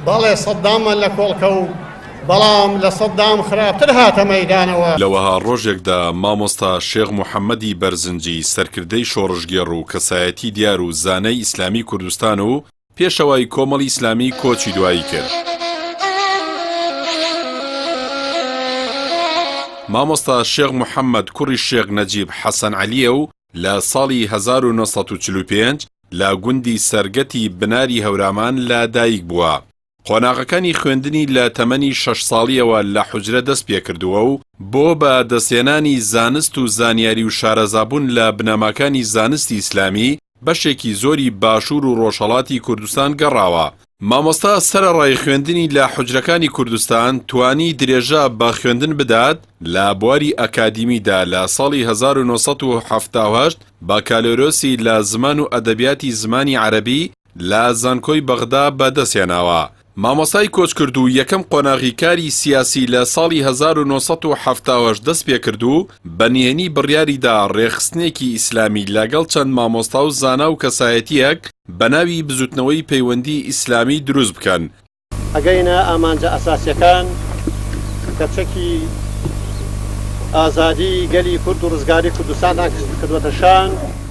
بەڵێ سەددامە لە کۆڵکە و بەڵام لە سەددام خراپتر هاتە مەیدانەوە. لەوەها ڕۆژێکدا مامۆستا شێخ محەممەدی بەرزنجی سەرکردەی شۆڕژگێڕ و کەسایەتی دیار و زانەی ئیسلامی کوردستان و پێشەوەی کۆمەڵی ئیسلامی کۆچی دوایی کرد. مامۆستا شێخ محەممەد کوڕی شێخ نەجیب حەسەن عەلیە و لە ساڵی 1945 لە گوندی سەرگەتی بناری هەورامان لە دایک بووە. قۆناغەکانی خوێندنی لە تەمەنی 6 ساڵیەوە لە حوجرە دەست پێکردووە و بۆ بە دەستێنانی زانست و زانیاری و شارەزابوون لە بنەماکانی زانستی ئیسلامی بەشێکی زۆری باشوور و ڕۆژهەڵاتی کوردستان گەڕاوە. مامۆستا سەرەڕای خوێندنی لە حوجرەکانی کوردستان توانی درێژە بە خوێندن بدات لە بواری ئەکادیمیدا لە ساڵی 1970 باکالۆرۆسی لە زمان و ئەدەبیاتی زمانی عەرەبی لە زانکۆی بەغدا بەدەستێناوە. مامۆستای کۆچکرد و یەکەم قۆناغیکاری سیاسی لە ساڵی 1970 دەست پێکرد و بەنهێنی بڕیاریدا ڕێخستنێکی ئیسلامی لەگەڵ چەند مامۆستا و زانا و کەسایەتیەک بە ناوی بزوتنەوەی پەیوەندی ئیسلامی دروست بکەن. ئەگەینە ئامانجە ئەساسیەکان کە چەکی ئازادی گەلی کورد و ڕزگاری کوردستان کردوەتە شان.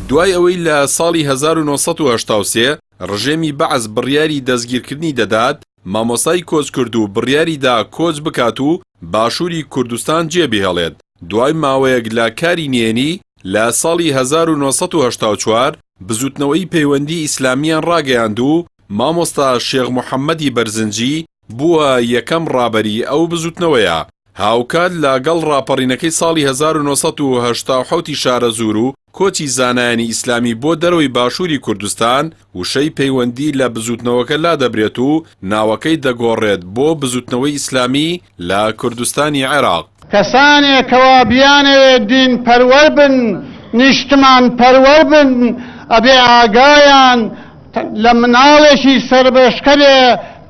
دوای ئەوەی لە ساڵی 1983 ڕژێمی بەعز بڕیاری دەستگیرکردنی دەدات، مامۆستای کۆچکرد و بڕیاریدا کۆچ بکات و باشووری کوردستان جێبهێڵێت. دوای ماوەیەک لە کاری نێنی لە ساڵی 1984 بزوتنەوەی پەیوەندی ئیسلامیان ڕاگەیاند و مامۆستا شێخ محەممەدی بەرزنجی بووە یەکەم ڕابەری ئەو بزوتنەوەیە. هاوکات لەگەڵ ڕاپەڕینەکەی ساڵی 1970 شارە زور و کۆچی زانایانی ئیسلامی بۆ دەرەوەی باشووری کوردستان وشەی پەیوەندی لە بزوتنەوەکە لا دەبرێت و ناوەکەی دەگۆڕێت بۆ بزوتنەوەی ئیسلامی لە کوردستانی عێراق. کەسانێکەوە بیانەوێت دین پەروەر بن، نیشتمان پەروەر بن، ئەبێ ئاگایان لە مناڵێکی سەربەشکەرێ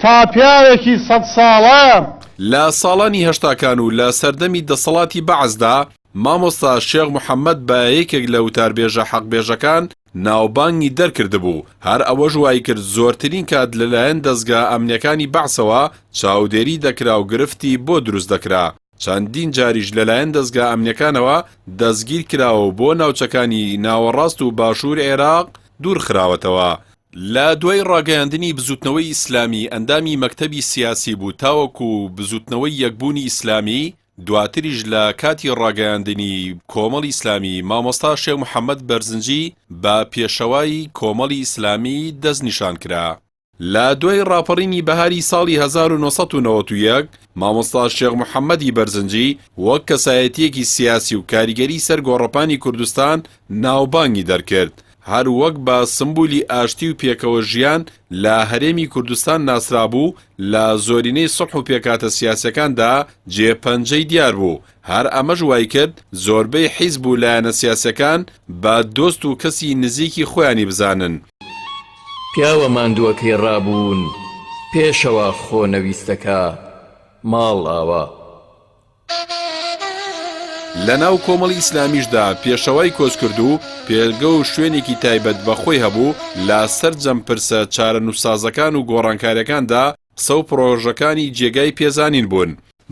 تا پیاوێکی 100 ساڵە. لە ساڵانی هەشتاکان و لە سەردەمی دەسەڵاتی بەعزدا مامۆستا شێخ محەممەد بە یەکێک لە وتاربێژە حەقبێژەکان ناوبانگی دەرکردبوو. هەر ئەوەش وای کرد زۆرترین کات لەلایەن دەستگا ئەمنیەکانی بەعسەوە چاودێری دەکرا و گرفتی بۆ دروست دەکرا. چەندین جاریش لەلایەن دەستگا ئەمنیەکانەوە دەستگیر کراوە بۆ ناوچەکانی ناوەڕاست و باشوور عێراق دوور خراوەتەوە. لە دوای ڕاگەیاندنی بزوتنەوەی ئیسلامی ئەندامی مەکتەبی سیاسی بوو تاوەکو بزوتنەوەی یەکبوونی ئیسلامی. دواتریش لە کاتی ڕاگەیاندنی کۆمەڵی ئیسلامی مامۆستا شێخ محەممەد بەرزنجی بە پێشەوای کۆمەڵی ئیسلامی دەستنیشان کرا. لە دوای ڕاپەڕینی بەهاری ساڵی 1991 مامۆستا شێخ محەممەدی بەرزنجی وەک کەسایەتیەکی سیاسی و کاریگەری سەر گۆڕەپانی کوردستان ناوبانگی دەرکرد. هەر وەک بە سمبولی ئاشتی و پێکەوە ژیان لە هەرێمی کوردستان ناسرابوو، لە زۆرینەی سڵح و پێکاتە سیاسەکاندا جێپەنجەی دیار بوو. هەر ئەمەش وای کرد زۆربەی حیزب و لایەنە سیاسەکان بە دۆست و کەسی نزیکی خۆیانی بزانن. پیاوە ماندووەکەی ڕابوون پێشەوە خۆنەویستەکە ماڵ ئاوە. لە ناو کۆمەڵی ئیسلامیشدا پێشەوای کۆچکرد و پێرگە و شوێنێکی تایبەت بەخۆی هەبوو لە سەر جەمپرسە چارەنووسسازەکان و گۆڕانکاریەکاندا قسە و پرۆژەکانی جێگای پێزانین بوون.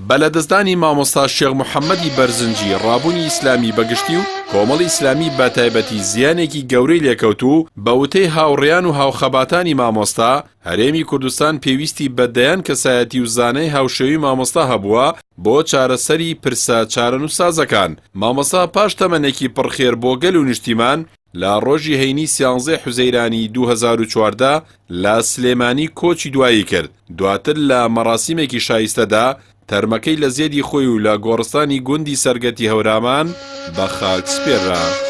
بەلەدەستدانی مامۆستا شێخ محەممەدی بەرزنجی ڕابوونی ئیسلامی بەگشتی و کۆمەڵی ئیسلامی بە تایبەتی زیانێکی گەورەی لێکەوت و بە وتەی هاوڕێیان و هاوخەباتانی مامۆستا هەرێمی کوردستان پێویستی بەدەیان کەسایەتی و زانەی هاوشێوی مامۆستا هەبووە بۆ چارەسەری پرسە چارەنووسسازەکان. مامۆستا پاش تەمەنێکی پڕخێر بۆ گەل و نیشتیمان لە ڕۆژی هەینی 13 حوزەیرانی 2014 لە سلێمانی کۆچی دوایی کرد. دواتر لە مەراسیمێکی شایستەدا تەرمەکەی لە زێدی خۆی و لە گۆڕستانی گوندی سەرگەتی هەورامان بە خاک سپێررا.